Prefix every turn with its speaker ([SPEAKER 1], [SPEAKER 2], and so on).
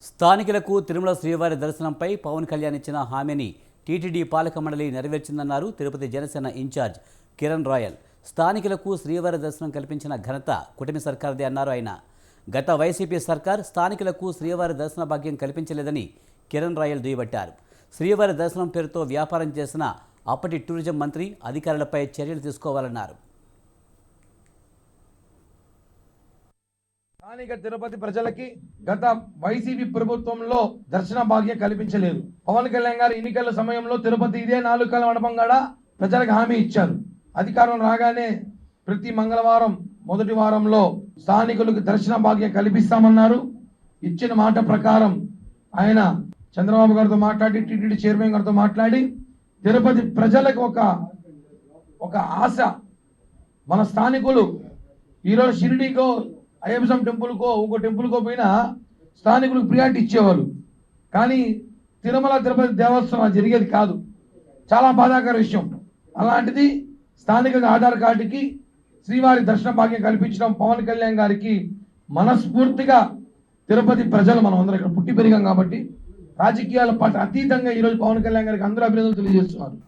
[SPEAKER 1] స్థానికులకు తిరుమల శ్రీవారి దర్శనంపై పవన్ కళ్యాణ్ ఇచ్చిన హామీని టీటీడీ పాలక మండలి నెరవేర్చిందన్నారు తిరుపతి జనసేన ఇన్ఛార్జ్ కిరణ్ రాయల్. స్థానికులకు శ్రీవారి దర్శనం కల్పించిన ఘనత కూటమి సర్కార్దే అన్నారు ఆయన. గత వైసీపీ సర్కార్ స్థానికులకు శ్రీవారి దర్శన భాగ్యం కల్పించలేదని కిరణ్ రాయల్ దుయ్యబట్టారు. శ్రీవారి దర్శనం పేరుతో వ్యాపారం చేసిన అప్పటి టూరిజం మంత్రి అధికారులపై చర్యలు తీసుకోవాలన్నారు.
[SPEAKER 2] స్థానిక తిరుపతి ప్రజలకి గత వైసీపీ ప్రభుత్వంలో దర్శన భాగ్యం కల్పించలేదు. పవన్ కళ్యాణ్ గారు ఎన్నికల సమయంలో తిరుపతి ఇదే 4 కళ్ళ మండపం కాడ ప్రజలకు హామీ ఇచ్చారు. అధికారం రాగానే ప్రతి మంగళవారం మొదటి వారంలో స్థానికులకు దర్శన భాగ్యం కల్పిస్తామన్నారు. ఇచ్చిన మాట ప్రకారం ఆయన చంద్రబాబు గారితో మాట్లాడి టీటీడీ చైర్మన్ గారితో మాట్లాడి తిరుపతి ప్రజలకు ఒక ఆశ, మన స్థానికులు ఈరోజు షిరిడీకో అయ్యప్ప టెంపుల్కో ఇంకో టెంపుల్కో పోయినా స్థానికులకు ప్రియారిటీ ఇచ్చేవాళ్ళు. కానీ తిరుమల తిరుపతి దేవస్థానం జరిగేది కాదు. చాలా బాధాకర విషయం. అలాంటిది స్థానిక ఆధార్ కార్డుకి శ్రీవారి దర్శన భాగ్యం కల్పించడం పవన్ కళ్యాణ్ గారికి మనస్ఫూర్తిగా తిరుపతి ప్రజలు మనం అందరం ఇక్కడ పుట్టి పెరిగాం కాబట్టి రాజకీయాల పాటు అతీతంగా ఈరోజు పవన్ కళ్యాణ్ గారికి అందరూ అభినందనలు తెలియజేస్తున్నారు.